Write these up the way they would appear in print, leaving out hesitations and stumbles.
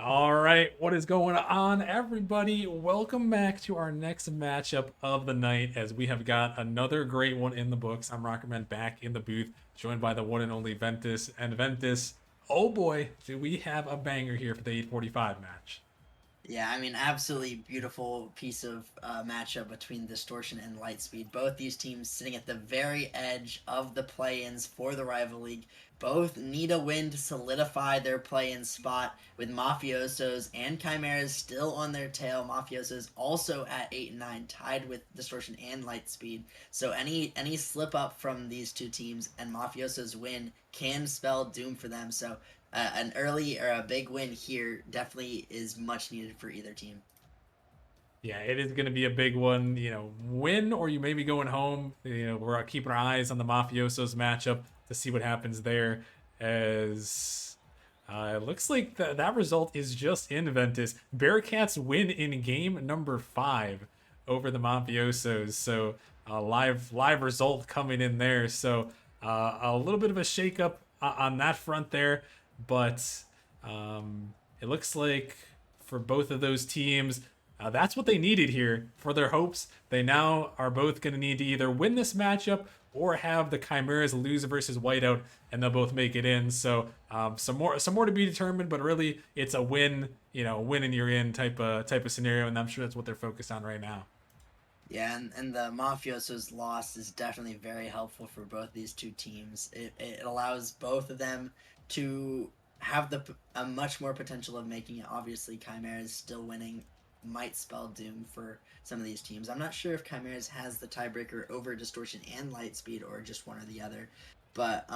All right, what is going on, everybody? Welcome back to our next matchup of the night as we have got another great one in the books. I'm Rockerman back in the booth, joined by the one and only Ventus. And Ventus, oh boy, do we have a banger here for the 845 match. Yeah, I mean, absolutely beautiful piece of matchup between Distortion and Lightspeed. Both these teams sitting at the very edge of the play-ins for the rival league. Both need a win to solidify their play-in spot. With Mafiosos and Chimeras still on their tail, Mafiosos also at 8 and 9, tied with Distortion and Lightspeed. So any slip up from these two teams and Mafiosos win can spell doom for them. So an early or a big win here definitely is much needed for either team. Yeah, it is going to be a big one. Win or you may be going home. We're keeping our eyes on the Mafiosos matchup to see what happens there. As it looks like that result is just in Ventus. Bearcats win in game number 5 over the Mafiosos. So live result coming in there. So a little bit of a shakeup on that front there, but it looks like for both of those teams, that's what they needed here for their hopes. They now are both going to need to either win this matchup or have the Chimeras lose versus Whiteout, and they'll both make it in. So some more to be determined, but really it's a win, win and you're in type of scenario, and I'm sure that's what they're focused on right now. Yeah, and the Mafiosos loss is definitely very helpful for both these two teams. It allows both of them to have a much more potential of making it. Obviously, Chimeras still winning might spell doom for some of these teams. I'm not sure if Chimeras has the tiebreaker over Distortion and Lightspeed or just one or the other, but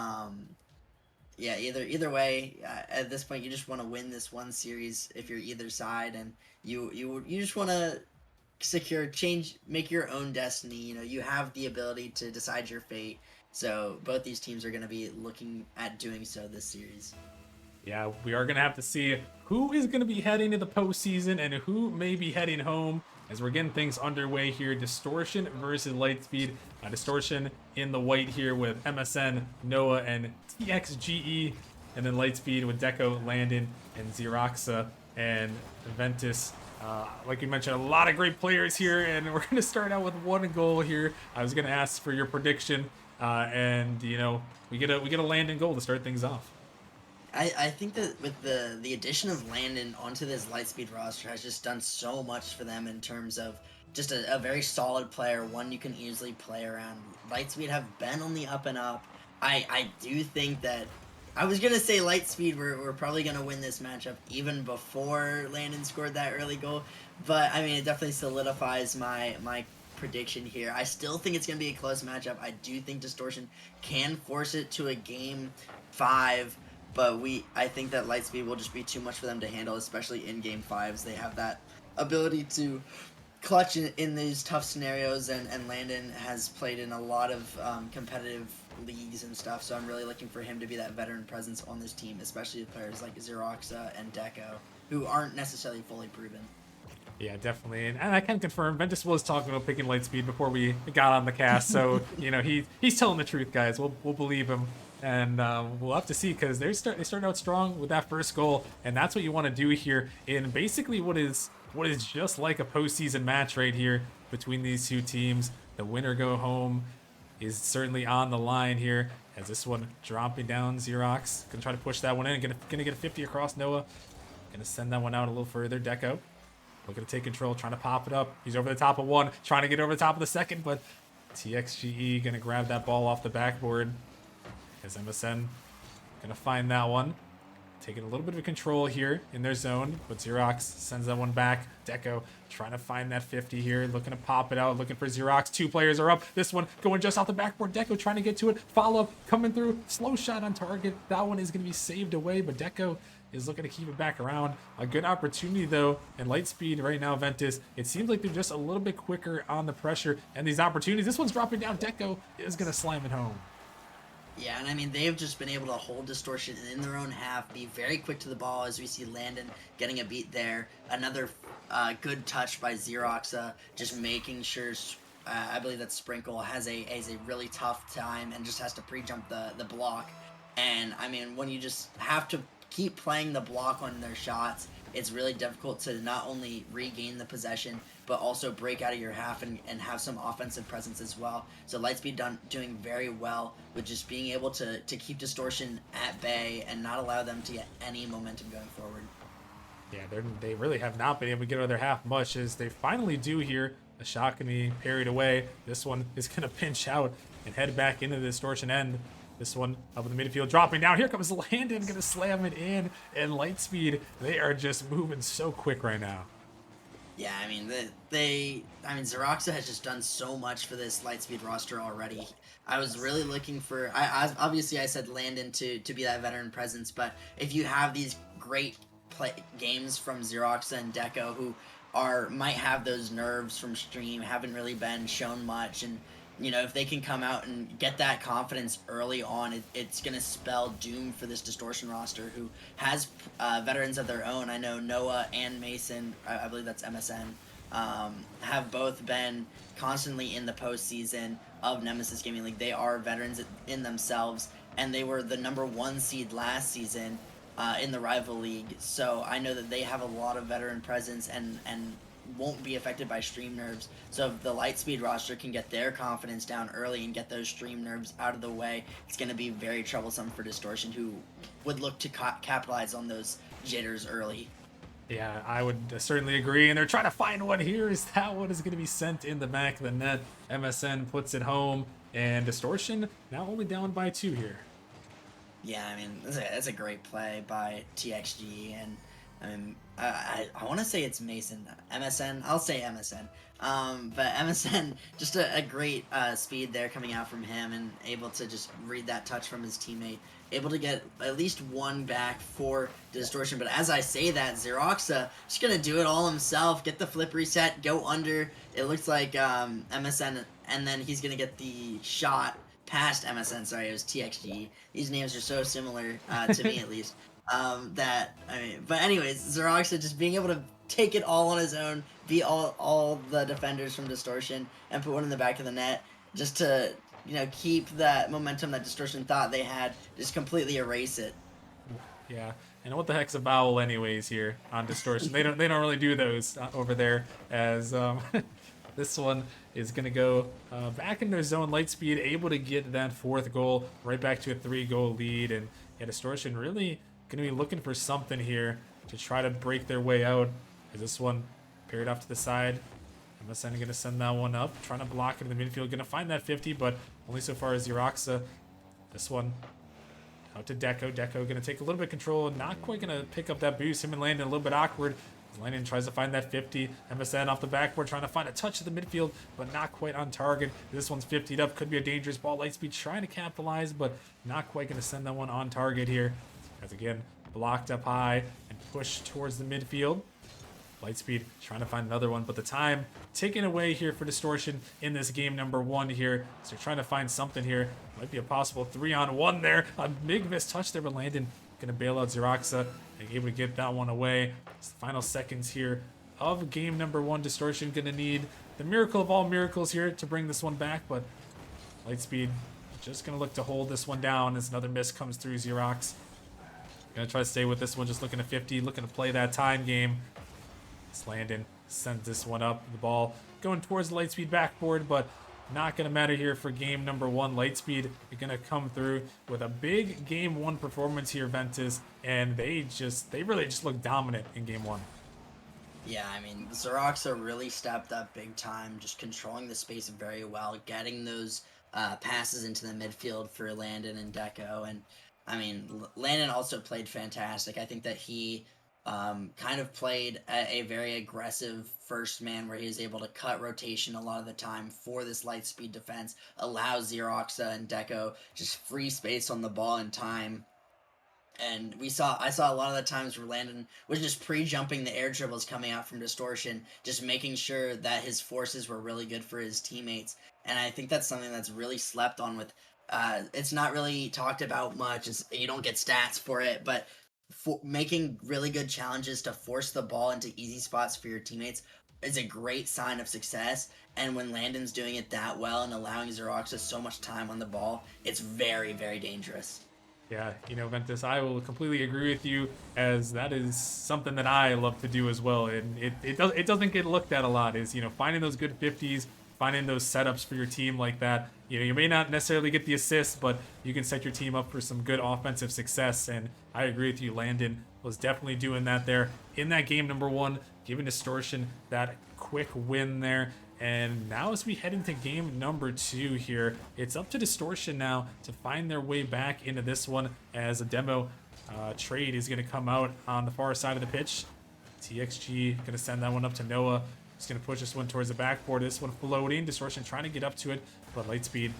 yeah, either way, at this point, you just want to win this one series if you're either side, and you just want to secure change, make your own destiny. You have the ability to decide your fate. So both these teams are going to be looking at doing so this series. Yeah, we are going to have to see who is going to be heading to the postseason and who may be heading home as we're getting things underway here. Distortion versus Lightspeed. Distortion in the white here with MSN, Noah, and TXGE. And then Lightspeed with Deco, Landon, and Zeroxa and Ventus. Like you mentioned, a lot of great players here, and we're going to start out with one goal here. I was going to ask for your prediction, and we get a Landon goal to start things off. I think that with the addition of Landon onto this Lightspeed roster has just done so much for them in terms of just a very solid player, one you can easily play around. Lightspeed have been on the up and up. I do think that I was gonna say Lightspeed we're probably gonna win this matchup even before Landon scored that early goal, but I mean it definitely solidifies my prediction here. I still think it's gonna be a close matchup. I do think Distortion can force it to a game 5, but I think that Lightspeed will just be too much for them to handle, especially in game 5s. They have that ability to clutch in these tough scenarios, and Landon has played in a lot of competitive leagues and stuff, so I'm really looking for him to be that veteran presence on this team, especially with players like Xeroxa and Deco, who aren't necessarily fully proven. Yeah, definitely, and I can confirm. Ventus was talking about picking Lightspeed before we got on the cast, so he's telling the truth, guys. We'll believe him, and we'll have to see because they started out strong with that first goal, and that's what you want to do here in basically what is just like a postseason match right here between these two teams. The winner go home is certainly on the line here as this one dropping down. Xerox gonna try to push that one in, gonna get a 50 across Noah, gonna send that one out a little further. Deco looking to take control, trying to pop it up. He's over the top of one, trying to get over the top of the second, but TXGE gonna grab that ball off the backboard as MSN gonna find that one. Taking a little bit of control here in their zone, but Xerox sends that one back. Deco trying to find that 50 here, looking to pop it out, looking for Xerox. 2 players are up. This one going just off the backboard. Deco trying to get to it. Follow up coming through. Slow shot on target. That one is going to be saved away, but Deco is looking to keep it back around. A good opportunity though, and Lightspeed right now, Ventus, it seems like they're just a little bit quicker on the pressure and these opportunities. This one's dropping down. Deco is going to slam it home. Yeah, and I mean, they've just been able to hold Distortion in their own half, be very quick to the ball, as we see Landon getting a beat there. Another good touch by Xeroxa, just making sure, I believe that Sprinkle has a really tough time and just has to pre-jump the block. And I mean, when you just have to keep playing the block on their shots, it's really difficult to not only regain the possession, but also break out of your half and have some offensive presence as well. So Lightspeed doing very well with just being able to keep Distortion at bay and not allow them to get any momentum going forward. Yeah, they really have not been able to get out of their half much as they finally do here. A shot can be parried away. This one is going to pinch out and head back into the Distortion end. This one up in the midfield, dropping down. Here comes Landon, going to slam it in. And Lightspeed, they are just moving so quick right now. Yeah, I mean, Zeroxa has just done so much for this Lightspeed roster already. I was really looking for, obviously I said Landon to be that veteran presence, but if you have these great games from Zeroxa and Deco who might have those nerves from stream, haven't really been shown much, and if they can come out and get that confidence early on, it's going to spell doom for this Distortion roster who has veterans of their own. I know Noah and Mason, I believe that's MSN, have both been constantly in the postseason of Nemesis Gaming League. They are veterans in themselves, and they were the #1 seed last season in the rival league. So I know that they have a lot of veteran presence and won't be affected by stream nerves. So if the Lightspeed roster can get their confidence down early and get those stream nerves out of the way, it's going to be very troublesome for Distortion, who would look to capitalize on those jitters early. Yeah, I would certainly agree. And they're trying to find one here. Is that one is going to be sent in the back of the net? MSN puts it home, and Distortion now only down by 2 here. Yeah, I mean, that's a great play by TXG, and I mean, I want to say it's Mason. MSN, I'll say MSN. But MSN, just a great speed there coming out from him and able to just read that touch from his teammate. Able to get at least one back for Distortion. But as I say that, Zeroxa just going to do it all himself. Get the flip reset, go under. It looks like MSN, and then he's going to get the shot past MSN. Sorry, it was TXG. These names are so similar to me, at least. But anyways, Zeroxa just being able to take it all on his own, beat all the defenders from Distortion, and put one in the back of the net, just to keep that momentum that Distortion thought they had, just completely erase it. Yeah, and what the heck's a vowel anyways here on Distortion? they don't really do those over there, as this one is going to go back into his zone. Lightspeed able to get that 4th goal, right back to a 3-goal lead, and yeah, Distortion really going to be looking for something here to try to break their way out. Is this one parried off to the side? MSN going to send that one up, trying to block it in the midfield. Going to find that 50, but only so far as Zeroxa. This one out to Deco. Deco going to take a little bit of control, not quite going to pick up that boost. Him and Landon a little bit awkward. Landon tries to find that 50. MSN off the backboard trying to find a touch of the midfield, but not quite on target. This one's 50'd up. Could be a dangerous ball. Lightspeed trying to capitalize, but not quite going to send that one on target here. As again, blocked up high and pushed towards the midfield. Lightspeed trying to find another one, but the time taken away here for Distortion in this game #1 here. So they're trying to find something here. Might be a possible 3-on-1 there. A big missed touch there, but Landon going to bail out Zeroxa and able to get that one away. It's the final seconds here of game #1. Distortion going to need the miracle of all miracles here to bring this one back, but Lightspeed just going to look to hold this one down as another miss comes through. Zerox going to try to stay with this one, just looking at 50, looking to play that time game. Landon sends this one up. The ball going towards the Lightspeed backboard, but not going to matter here for game #1. Lightspeed are going to come through with a big game 1 performance here, Ventus, and they really just look dominant in game 1. Yeah, I mean, Zeroxa really stepped up big time, just controlling the space very well, getting those passes into the midfield for Landon and Deco. And I mean, Landon also played fantastic. I think that he kind of played a very aggressive first man where he was able to cut rotation a lot of the time for this Lightspeed defense, allow Zeroxa and Deco just free space on the ball in time. And I saw a lot of the times where Landon was just pre-jumping the air dribbles coming out from Distortion, just making sure that his forces were really good for his teammates. And I think that's something that's really slept on with, it's not really talked about much. You don't get stats for it, but making really good challenges to force the ball into easy spots for your teammates is a great sign of success. And when Landon's doing it that well and allowing Zeroxa so much time on the ball, it's very, very dangerous. Yeah, you know, Ventus, I will completely agree with you, as that is something that I love to do as well. And it doesn't get looked at a lot, is, you know, finding those good 50s, finding those setups for your team like that. You know, you may not necessarily get the assist, but you can set your team up for some good offensive success. And I agree with you, Landon was definitely doing that there in that game number 1, giving Distortion that quick win there. And now as we head into game number 2 here, it's up to Distortion now to find their way back into this one, as a demo trade is going to come out on the far side of the pitch. TXG going to send that one up to Noah. He's going to push this one towards the backboard. This one floating. Distortion trying to get up to it, but Lightspeed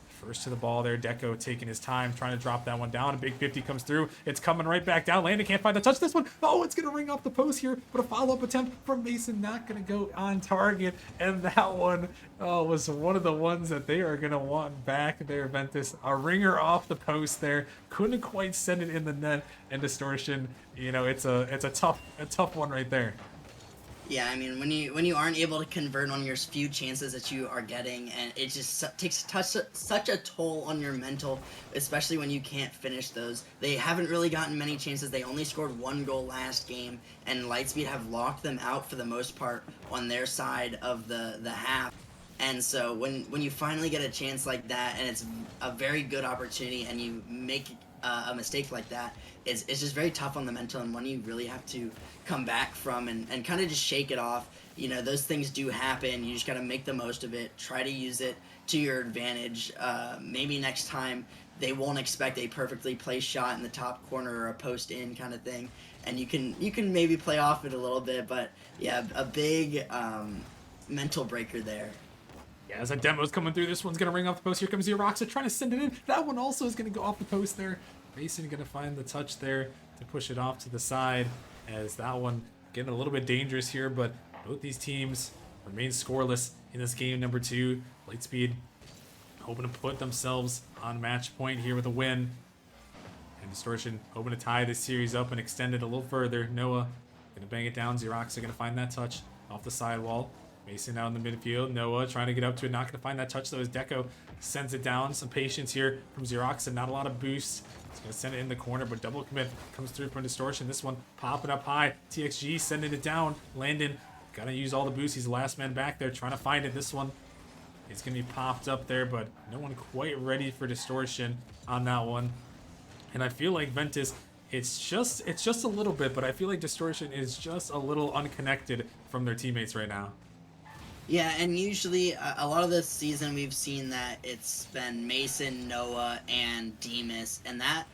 first to the ball there. Deco taking his time, trying to drop that one down. A big 50 comes through. It's coming right back down. Landon can't find the touch. This one, oh, it's going to ring off the post here, but a follow-up attempt from Mason not going to go on target. And that one, oh, was one of the ones that they are going to want back there, Ventus. A ringer off the post there. Couldn't quite send it in the net. And Distortion, you know, it's a tough one right there. Yeah, I mean, when you aren't able to convert on your few chances that you are getting, and it just takes such a toll on your mental, especially when you can't finish those. They haven't really gotten many chances. They only scored 1 goal last game, and Lightspeed have locked them out for the most part on their side of the half. And so when you finally get a chance like that, and it's a very good opportunity, and you make a mistake like that, it's just very tough on the mental, and one you really have to come back from and kind of just shake it off. You know, those things do happen. You just got to make the most of it. Try to use it to your advantage. Maybe next time they won't expect a perfectly placed shot in the top corner or a post in kind of thing, and you can maybe play off it a little bit. But yeah, a big mental breaker there. Yeah, as that demo's coming through, this one's going to ring off the post. Here comes Zerox trying to send it in. That one also is going to go off the post there. Mason going to find the touch there to push it off to the side, as that one getting a little bit dangerous here, but both these teams remain scoreless in this game number 2. Lightspeed hoping to put themselves on match point here with a win. And Distortion hoping to tie this series up and extend it a little further. Noah going to bang it down. Zerox are going to find that touch off the sidewall. Mason out in the midfield. Noah trying to get up to it. Not going to find that touch, though, as Deco sends it down. Some patience here from Zerox and not a lot of boost. He's going to send it in the corner, but double commit comes through from Distortion. This one popping up high. TXG sending it down. Landon got to use all the boost. He's the last man back there trying to find it. This one is going to be popped up there, but no one quite ready for Distortion on that one. And I feel like Ventus, it's just a little bit, but I feel like Distortion is just a little unconnected from their teammates right now. Yeah, and usually a lot of this season we've seen that it's been Mason, Noah, and Demas, and that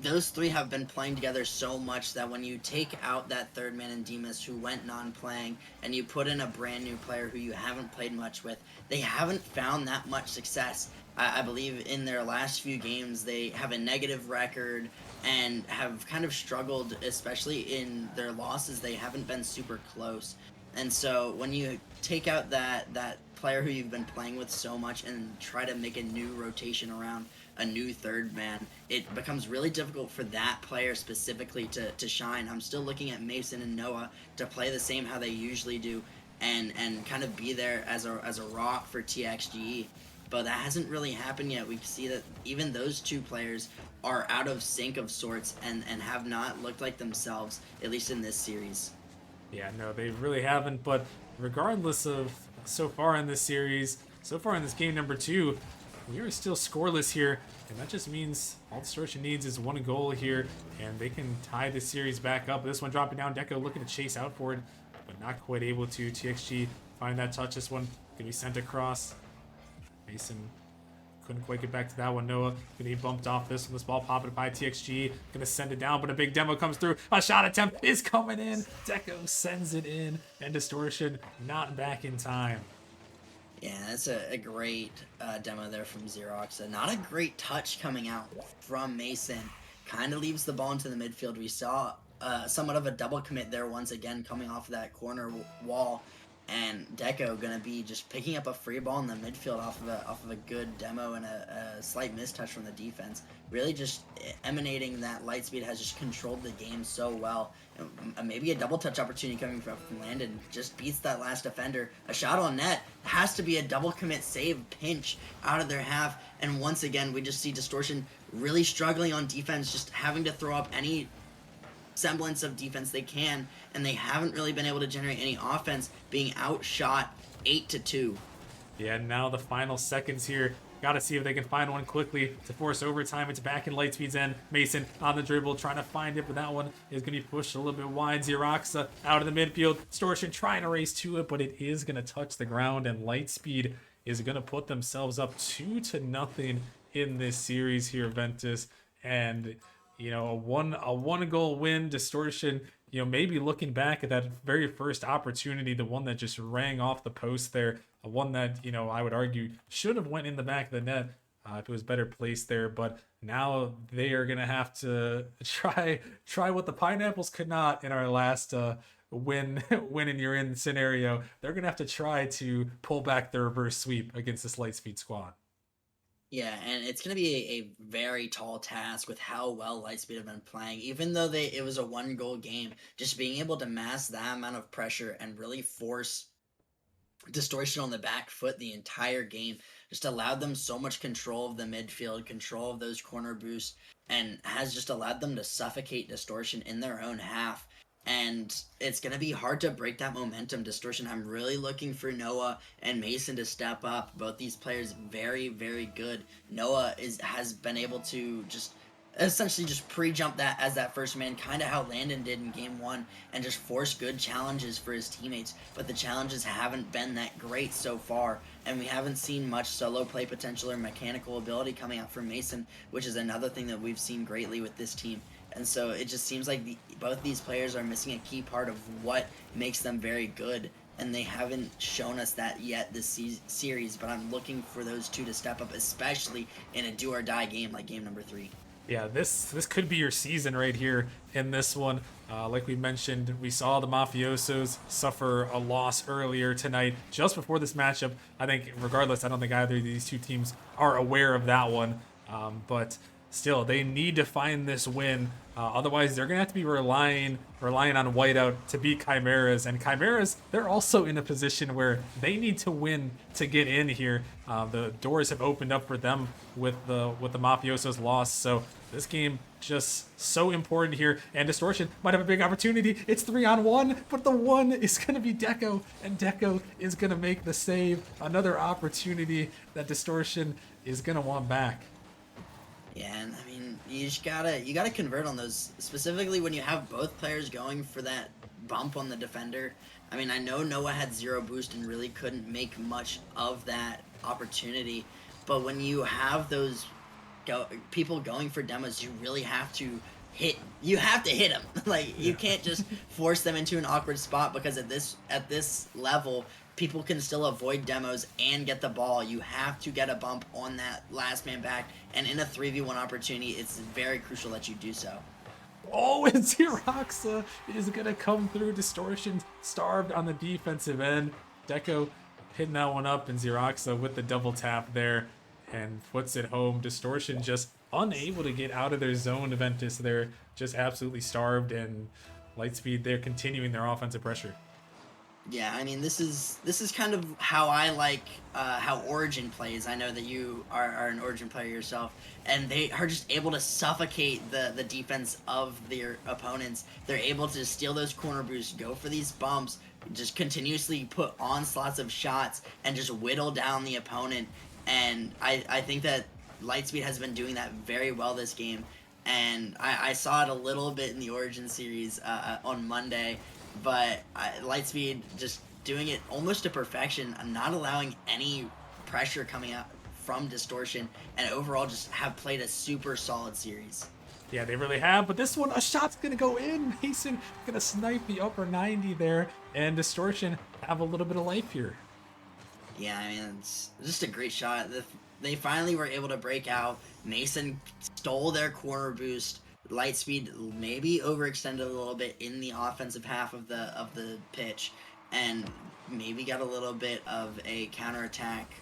those three have been playing together so much that when you take out that third man in Demas who went non-playing and you put in a brand new player who you haven't played much with, they haven't found that much success. I believe in their last few games they have a negative record and have kind of struggled, especially in their losses. They haven't been super close. And so when you take out that player who you've been playing with so much and try to make a new rotation around a new third man, it becomes really difficult for that player specifically to shine. I'm still looking at Mason and Noah to play the same how they usually do and kind of be there as a rock for TXG. But that hasn't really happened yet. We see that even those two players are out of sync of sorts and have not looked like themselves, at least in this series. Yeah, no, they really haven't. But regardless of so far in this series, so far in this game number 2, we are still scoreless here. And that just means all Distortion needs is 1 goal here, and they can tie this series back up. This one dropping down. Deco looking to chase out for it, but not quite able to. TXG find that touch. This one going to be sent across. Mason couldn't quite get back to that one. Noah gonna be bumped off this one. This ball popping by TXG. Gonna send it down, but a big demo comes through. A shot attempt is coming in. Deco sends it in, and Distortion not back in time. Yeah, that's a great demo there from Zerox. Not a great touch coming out from Mason. Kind of leaves the ball into the midfield. We saw somewhat of a double commit there once again coming off of that corner wall. and Deco gonna be just picking up a free ball in the midfield off of a good demo and a slight mistouch from the defense. Really just emanating that Lightspeed has just controlled the game so well. And maybe a double touch opportunity coming from Landon just beats that last defender. A shot on net has to be a double commit save pinch out of their half. And once again, we just see Distortion really struggling on defense, just having to throw up any semblance of defense they can, and they haven't really been able to generate any offense, being outshot 8-2. Yeah, now the final seconds here. Got to see if they can find one quickly to force overtime. It's back in Lightspeed's end. Mason on the dribble, trying to find it, but that one is going to be pushed a little bit wide. Zerox out of the midfield. Distortion trying to race to it, but it is going to touch the ground, and Lightspeed is going to put themselves up 2-0 in this series here, Ventus. And you know, a one goal win. Distortion, you know, maybe looking back at that very first opportunity, the one that just rang off the post there, a one that, you know, I would argue should have went in the back of the net if it was better placed there. But now they are gonna have to try what the Pineapples could not in our last win and you're in scenario. They're gonna have to try to pull back the reverse sweep against this Lightspeed squad. Yeah, and it's going to be a very tall task with how well Lightspeed have been playing. Even though it was a 1-goal game, just being able to mask that amount of pressure and really force Distortion on the back foot the entire game just allowed them so much control of the midfield, control of those corner boosts, and has just allowed them to suffocate Distortion in their own half. And it's going to be hard to break that momentum. Distortion, I'm really looking for Noah and Mason to step up. Both these players very, very good. Noah has been able to just essentially just pre-jump that as that first man, kind of how Landon did in game 1, and just force good challenges for his teammates. But the challenges haven't been that great so far, and we haven't seen much solo play potential or mechanical ability coming out from Mason, which is another thing that we've seen greatly with this team. And so it just seems like both these players are missing a key part of what makes them very good, and they haven't shown us that yet this series. But I'm looking for those two to step up, especially in a do-or-die game like game number 3. Yeah, this could be your season right here in this one. Like we mentioned, we saw the Mafiosos suffer a loss earlier tonight, just before this matchup. I think, regardless, I don't think either of these two teams are aware of that one. But still, they need to find this win. Otherwise, they're going to have to be relying on Whiteout to beat Chimeras. And Chimeras, they're also in a position where they need to win to get in here. The doors have opened up for them with the Mafiosos loss. So this game just so important here. And Distortion might have a big opportunity. It's 3-on-1, but the one is going to be Deco. And Deco is going to make the save. Another opportunity that Distortion is going to want back. Yeah, and I mean, you gotta convert on those, specifically when you have both players going for that bump on the defender. I mean, I know Noah had 0 boost and really couldn't make much of that opportunity, but when you have those people going for demos, you really have to hit. You have to hit them. Like, you can't just force them into an awkward spot, because at this level, people can still avoid demos and get the ball. You have to get a bump on that last man back, and in a 3v1 opportunity, it's very crucial that you do so. Oh, and Zerox is going to come through. Distortion starved on the defensive end. Deco hitting that one up, and Zerox with the double tap there and puts it home. Distortion just unable to get out of their zone. Ventus, they're just absolutely starved, and Lightspeed, they're continuing their offensive pressure. Yeah, I mean, this is kind of how I like how Origin plays. I know that you are an Origin player yourself, and they are just able to suffocate the defense of their opponents. They're able to steal those corner boosts, go for these bumps, just continuously put onslaughts of shots, and just whittle down the opponent. And I think that Lightspeed has been doing that very well this game, and I saw it a little bit in the Origin series on Monday. But Lightspeed just doing it almost to perfection, not allowing any pressure coming out from Distortion, and overall just have played a super solid series. Yeah, they really have, but this one, a shot's going to go in. Mason going to snipe the upper 90 there, and Distortion have a little bit of life here. Yeah, I mean, it's just a great shot. They finally were able to break out. Mason stole their corner boost. Lightspeed maybe overextended a little bit in the offensive half of the pitch, and maybe got a little bit of a counterattack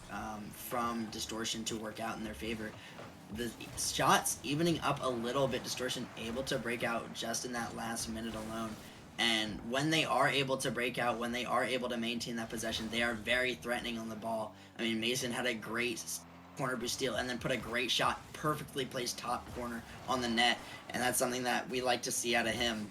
from Distortion to work out in their favor. The shots evening up a little bit, Distortion able to break out just in that last minute alone. And when they are able to break out, when they are able to maintain that possession, they are very threatening on the ball. I mean, Mason had a great corner boost steal and then put a great shot, perfectly placed top corner on the net. And that's something that we like to see out of him,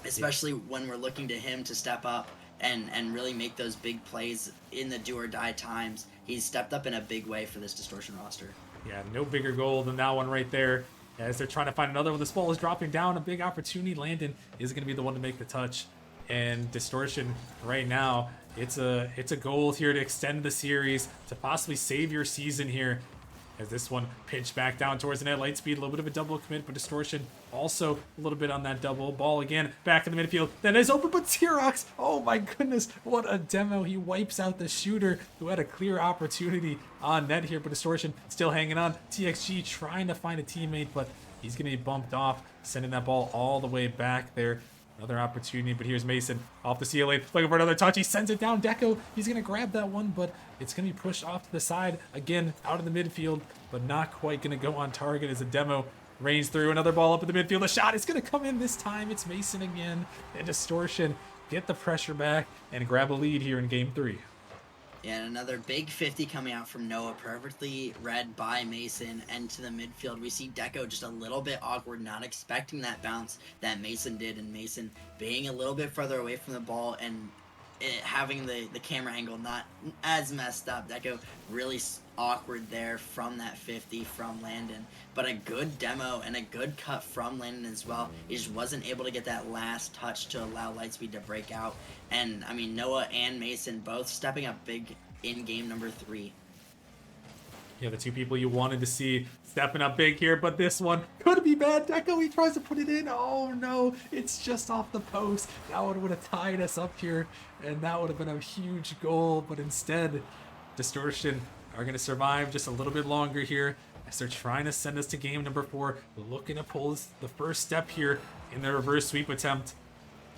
especially when we're looking to him to step up and really make those big plays in the do or die times. He's stepped up in a big way for this Distortion roster. Yeah, no bigger goal than that one right there. As they're trying to find another one, this ball is dropping down. A big opportunity. Landon is going to be the one to make the touch. And Distortion right now, it's a goal here to extend the series, to possibly save your season here. As this one pitched back down towards the net, Lightspeed, a little bit of a double commit, but Distortion also a little bit on that double. Ball again, back in the midfield. Then it's open, but Zerox, oh my goodness, what a demo. He wipes out the shooter who had a clear opportunity on net here, but Distortion still hanging on. TXG trying to find a teammate, but he's going to be bumped off, sending that ball all the way back there. Another opportunity, but here's Mason off the ceiling, looking for another touch. He sends it down. Deco, he's going to grab that one, but it's going to be pushed off to the side. Again, out of the midfield, but not quite going to go on target as a demo rains through. Another ball up in the midfield. A shot is going to come in this time. It's Mason again. And Distortion get the pressure back and grab a lead here in Game 3. And another big 50 coming out from Noah, perfectly read by Mason, and to the midfield. We see Deco just a little bit awkward, not expecting that bounce that Mason did, and Mason being a little bit further away from the ball and having the camera angle not as messed up. Deco really awkward there from that 50 from Landon, but a good demo and a good cut from Landon as well. He just wasn't able to get that last touch to allow Lightspeed to break out. And I mean, Noah and Mason both stepping up big in game number 3. Yeah, the two people you wanted to see stepping up big here, but this one could be bad. Deco, he tries to put it in. Oh no, it's just off the post. That one would have tied us up here, and that would have been a huge goal, but instead, Distortion are going to survive just a little bit longer here as they're trying to send us to game number 4, looking to pull the first step here in their reverse sweep attempt.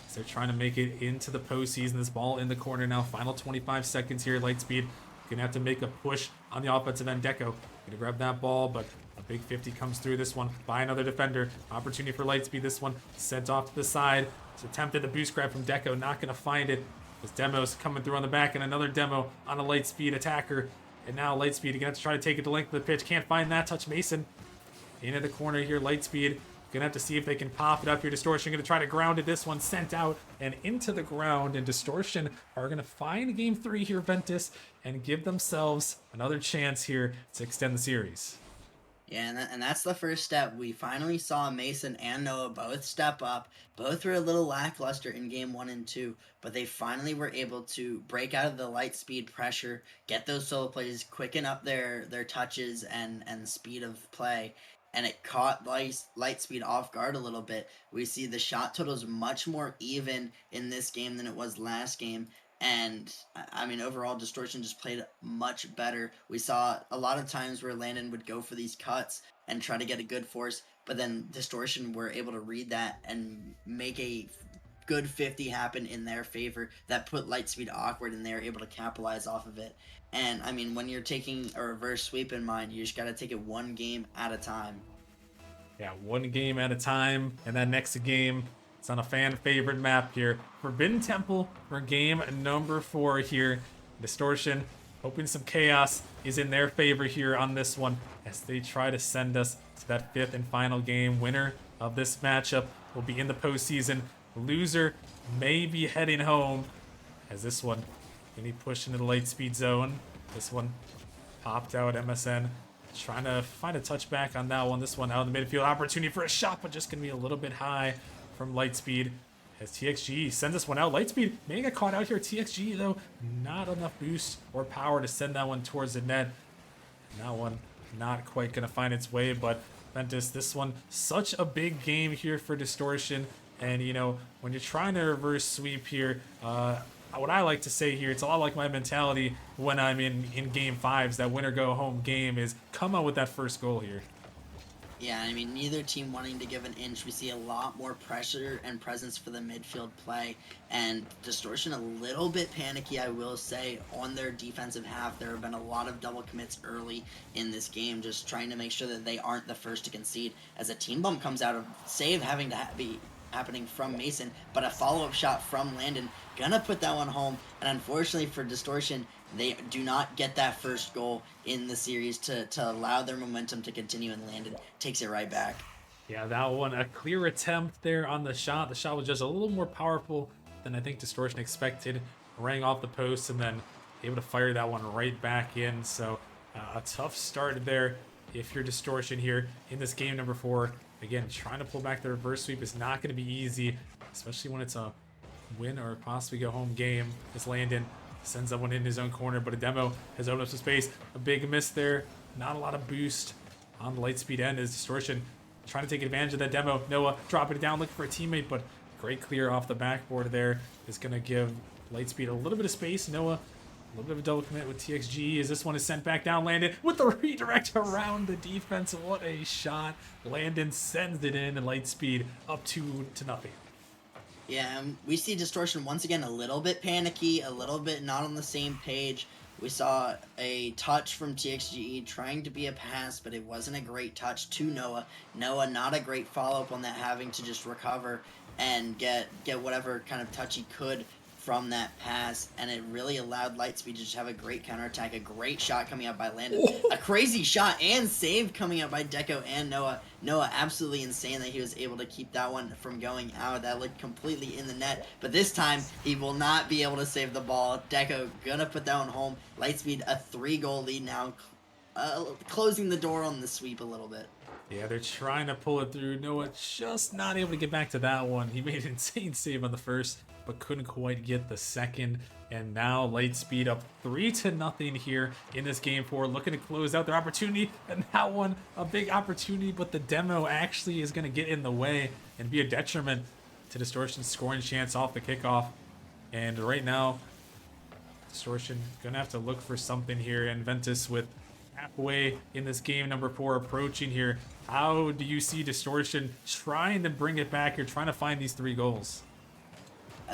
As they're trying to make it into the postseason. This ball in the corner now. Final 25 seconds here. Lightspeed gonna have to make a push on the offensive end. Deco gonna grab that ball, but a big 50 comes through this one by another defender. Opportunity for Lightspeed. This one sent off to the side. It's attempted the boost grab from Deco, not gonna find it. This demo's coming through on the back, and another demo on a Lightspeed attacker. And now Lightspeed gonna have to try to take it the length of the pitch. Can't find that. Touch Mason into the corner here. Lightspeed gonna have to see if they can pop it up here. Distortion gonna try to ground it. This one sent out and into the ground, and Distortion are gonna find game 3 here, Ventus, and give themselves another chance here to extend the series. Yeah, and that's the first step. We finally saw Mason and Noah both step up. Both were a little lackluster in game 1 and 2, but they finally were able to break out of the Lightspeed pressure, get those solo plays, quicken up their touches and speed of play. And it caught Lightspeed off guard a little bit. We see the shot total is much more even in this game than it was last game. And, I mean, overall, Distortion just played much better. We saw a lot of times where Landon would go for these cuts and try to get a good force, but then Distortion were able to read that and make a good 50 happen in their favor that put Lightspeed awkward, and they were able to capitalize off of it. And, I mean, when you're taking a reverse sweep in mind, you just got to take it one game at a time. Yeah, one game at a time, and that next game, it's on a fan favorite map here. Forbidden Temple for game number 4 here. Distortion hoping some chaos is in their favor here on this one as they try to send us to that 5th and final game. Winner of this matchup will be in the postseason. Loser may be heading home as this one gonna be pushed into the Lightspeed zone. This one popped out. MSN trying to find a touchback on that one. This one out in the midfield. Opportunity for a shot, but just gonna be a little bit high from Lightspeed as TXG sends this one out. Lightspeed may get caught out here. TXG, though, not enough boost or power to send that one towards the net. And that one not quite going to find its way, but Ventus, this one, such a big game here for Distortion. And, you know, when you're trying to reverse sweep here, what I like to say here, it's a lot like my mentality when I'm in game 5s, that win or go home game is come out with that first goal here. Yeah, I mean, neither team wanting to give an inch. We see a lot more pressure and presence for the midfield play, and Distortion a little bit panicky, I will say, on their defensive half. There have been a lot of double commits early in this game, just trying to make sure that they aren't the first to concede. As a team bump comes out of save having to be happening from Mason, but a follow-up shot from Landon, gonna put that one home, and unfortunately for Distortion, they do not get that first goal in the series to allow their momentum to continue, and Landon takes it right back. Yeah, that one, a clear attempt there on the shot. The shot was just a little more powerful than I think Distortion expected. Rang off the post and then able to fire that one right back in. So a tough start there if you're Distortion here in this game number 4. Again, trying to pull back the reverse sweep is not going to be easy, especially when it's a win or possibly go home game. As Landon sends that one in his own corner, but a demo has opened up some space. A big miss there. Not a lot of boost on the Lightspeed end as Distortion trying to take advantage of that demo. Noah dropping it down, looking for a teammate, but great clear off the backboard there is going to give Lightspeed a little bit of space. Noah, a little bit of a double commit with TXG as this one is sent back down. Landon with the redirect around the defense. What a shot. Landon sends it in, and Lightspeed up 2-0. Yeah, we see Distortion once again a little bit panicky, a little bit not on the same page. We saw a touch from TXGE trying to be a pass, but it wasn't a great touch to Noah. Noah not a great follow-up on that, having to just recover and get whatever kind of touch he could from that pass, and it really allowed Lightspeed to just have a great counterattack, a great shot coming out by Landon, a crazy shot and save coming out by Deco and Noah. Noah absolutely insane that he was able to keep that one from going out. That looked completely in the net, but this time he will not be able to save the ball. Deco gonna put that one home. Lightspeed a 3-goal lead now, closing the door on the sweep a little bit. Yeah, they're trying to pull it through. Noah just not able to get back to that one. He made an insane save on the first, but couldn't quite get the second. And now Lightspeed up 3-0 here in this game 4, looking to close out their opportunity. And that one, a big opportunity, but the demo actually is going to get in the way and be a detriment to Distortion's scoring chance off the kickoff. And right now, Distortion gonna have to look for something here. And Ventus with halfway in this game number 4 approaching here. How do you see Distortion trying to bring it back here, trying to find these 3 goals?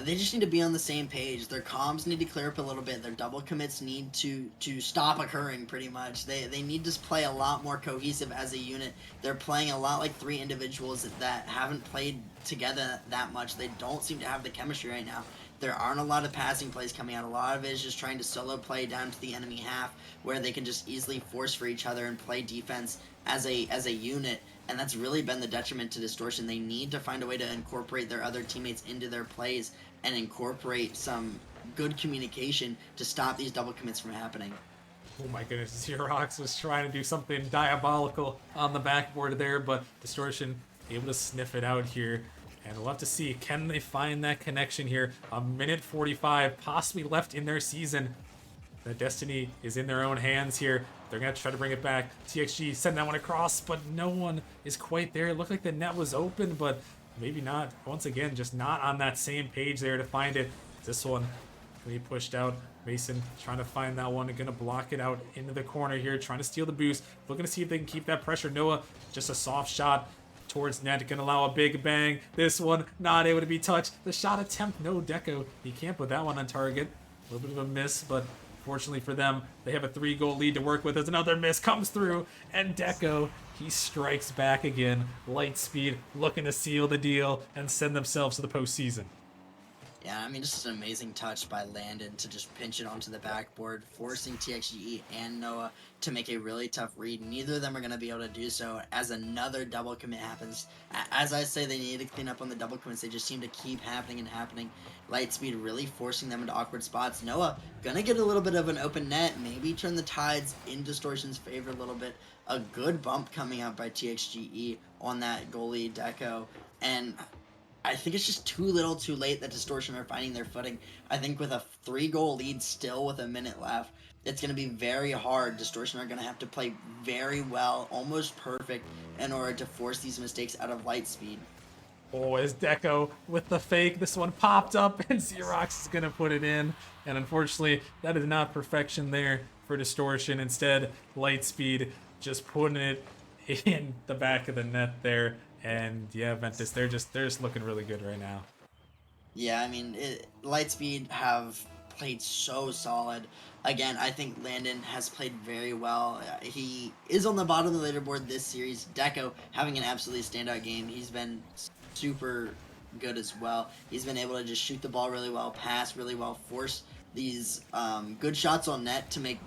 They just need to be on the same page. Their comms need to clear up a little bit. Their double commits need to stop occurring, pretty much. They need to play a lot more cohesive as a unit. They're playing a lot like 3 individuals that haven't played together that much. They don't seem to have the chemistry right now. There aren't a lot of passing plays coming out. A lot of it is just trying to solo play down to the enemy half, where they can just easily force for each other and play defense as a unit. And that's really been the detriment to Distortion. They need to find a way to incorporate their other teammates into their plays and incorporate some good communication to stop these double commits from happening. Oh my goodness, Zerox was trying to do something diabolical on the backboard there, but Distortion able to sniff it out here. And we'll have to see, can they find that connection here? A minute 45 possibly left in their season. The destiny is in their own hands here. They're going to try to bring it back. TXG send that one across, but no one is quite there. It looked like the net was open, but maybe not. Once again, just not on that same page there to find it. This one can be pushed out. Mason trying to find that one and going to block it out into the corner here, trying to steal the boost. Looking to see if they can keep that pressure. Noah, just a soft shot towards net, gonna allow a big bang. This one not able to be touched. The shot attempt, no Deco. He can't put that one on target. A little bit of a miss, but fortunately for them, they have a 3-goal lead to work with as another miss comes through, and Deco, he strikes back again. Lightspeed looking to seal the deal and send themselves to the postseason. Yeah, I mean, just an amazing touch by Landon to just pinch it onto the backboard, forcing TXGE and Noah to make a really tough read. Neither of them are going to be able to do so as another double commit happens. As I say, they need to clean up on the double commits. They just seem to keep happening and happening. Lightspeed really forcing them into awkward spots. Noah going to get a little bit of an open net, maybe turn the tides in Distortion's favor a little bit. A good bump coming out by TXGE on that goalie Deco. And I think it's just too little too late that Distortion are finding their footing. I think with a 3-goal lead still with a minute left, it's going to be very hard. Distortion are going to have to play very well, almost perfect, in order to force these mistakes out of Lightspeed. Oh, as Deco with the fake, this one popped up and Zerox is going to put it in. And unfortunately, that is not perfection there for Distortion. Instead, Lightspeed just putting it in the back of the net there. And yeah, Ventus, they're just looking really good right now. Yeah, I mean, Lightspeed have played so solid. Again, I think Landon has played very well. He is on the bottom of the leaderboard this series. Deco having an absolutely standout game. He's been super good as well. He's been able to just shoot the ball really well, pass really well, force these good shots on net to make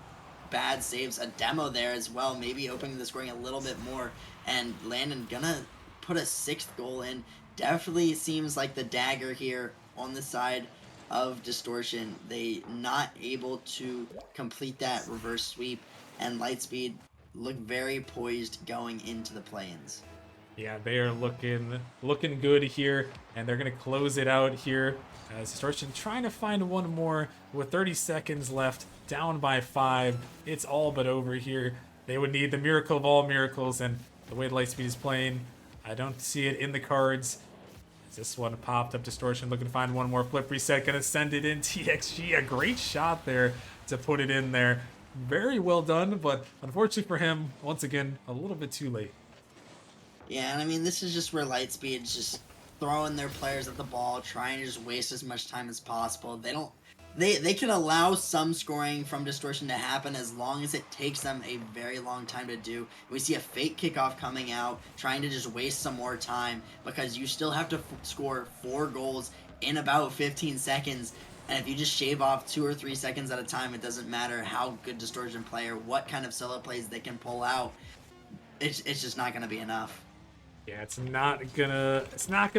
bad saves. A demo there as well, maybe opening the scoring a little bit more. And Landon gonna put a sixth goal in. Definitely seems like the dagger here on the side of Distortion. They not able to complete that reverse sweep, and Lightspeed look very poised going into the play-ins. Yeah, they are looking good here, and they're gonna close it out here. As Distortion trying to find one more with 30 seconds left, down by 5. It's all but over here. They would need the miracle of all miracles, and the way Lightspeed is playing, I don't see it in the cards. This one popped up. Distortion looking to find one more flip reset. Gonna send it in. TXG, a great shot there to put it in there. Very well done, but unfortunately for him, once again, a little bit too late. Yeah, and I mean, this is just where Lightspeed's just throwing their players at the ball, trying to just waste as much time as possible. They don't. They can allow some scoring from Distortion to happen as long as it takes them a very long time to do. We see a fake kickoff coming out, trying to just waste some more time because you still have to score 4 goals in about 15 seconds. And if you just shave off 2 or 3 seconds at a time, it doesn't matter how good Distortion player, what kind of solo plays they can pull out. It's just not going to be enough. Yeah, it's not gonna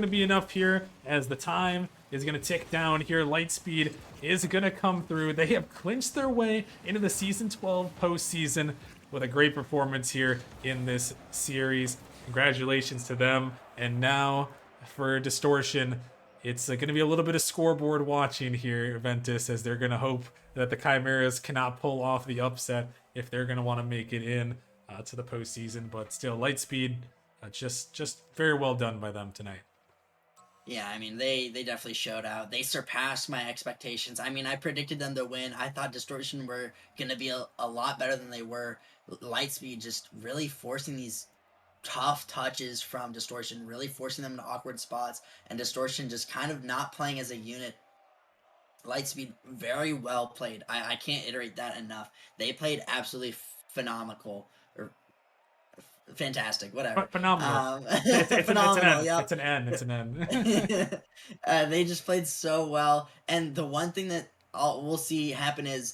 be enough here as the time is gonna tick down here. Lightspeed is gonna come through. They have clinched their way into the season 12 postseason with a great performance here in this series. Congratulations to them. And now for Distortion, it's going to be a little bit of scoreboard watching here, Ventus, as they're going to hope that the Chimeras cannot pull off the upset if they're going to want to make it in to the postseason. But still, Lightspeed, just very well done by them tonight. Yeah, I mean, they definitely showed out. They surpassed my expectations. I mean, I predicted them to win. I thought Distortion were going to be a lot better than they were. Lightspeed just really forcing these tough touches from Distortion, really forcing them into awkward spots, and Distortion just kind of not playing as a unit. Lightspeed, very well played. I can't iterate that enough. They played absolutely phenomenal, or fantastic, whatever. Phenomenal. It's an Phenomenal, N. yep. It's an N. It's an N. They just played so well. And the one thing that we'll see happen is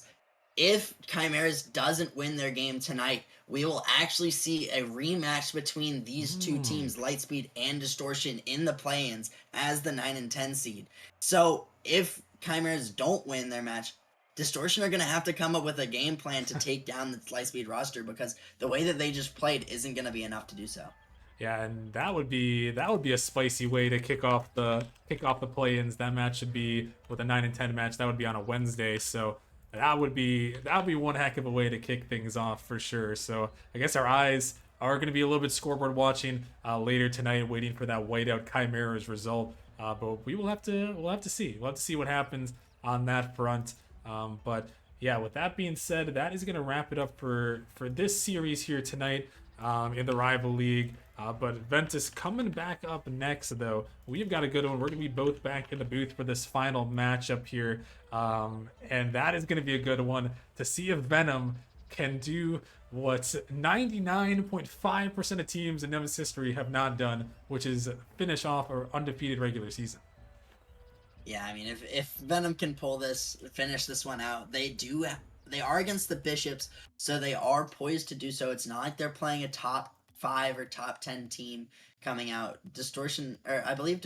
if Chimeras doesn't win their game tonight, we will actually see a rematch between these two teams, Lightspeed and Distortion, in the play-ins as the 9 and 10 seed. So if Chimeras don't win their match, Distortion are going to have to come up with a game plan to take down the Lightspeed roster because the way that they just played isn't going to be enough to do so. Yeah, and that would be a spicy way to kick off the play-ins. That match should be with a 9 and 10 match. That would be on a Wednesday, so that would be one heck of a way to kick things off for sure. So I guess our eyes are going to be a little bit scoreboard watching later tonight, waiting for that whiteout Chimeras result. But we'll have to see what happens on that front. But yeah, with that being said, that is going to wrap it up for this series here tonight in the Rival League. But Ventus coming back up next, though. We've got a good one. We're going to be both back in the booth for this final matchup here. And that is going to be a good one to see if Venom can do what 99.5% of teams in Nemesis history have not done, which is finish off an undefeated regular season. Yeah, I mean, if Venom can finish this one out, they are against the Bishops, so they are poised to do so. It's not like they're playing a top 5 or top 10 team coming out. Distortion, or I believe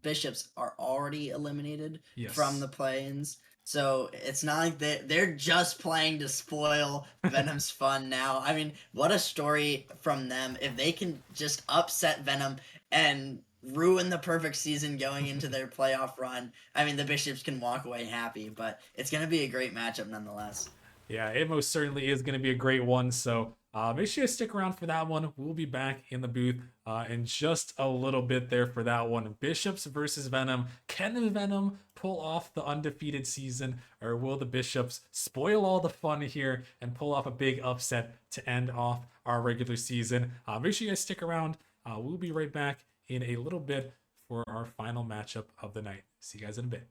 Bishops are already eliminated Yes. from the play-ins. So it's not like they're just playing to spoil Venom's fun now. I mean, what a story from them. If they can just upset Venom and ruin the perfect season going into their playoff run, I mean, the Bishops can walk away happy, but it's going to be a great matchup nonetheless. Yeah, it most certainly is going to be a great one. So make sure you stick around for that one. We'll be back in the booth in just a little bit there for that one. Bishops versus Venom. Can the Venom pull off the undefeated season, or will the Bishops spoil all the fun here and pull off a big upset to end off our regular season? Make sure you guys stick around. We'll be right back in a little bit for our final matchup of the night. See you guys in a bit.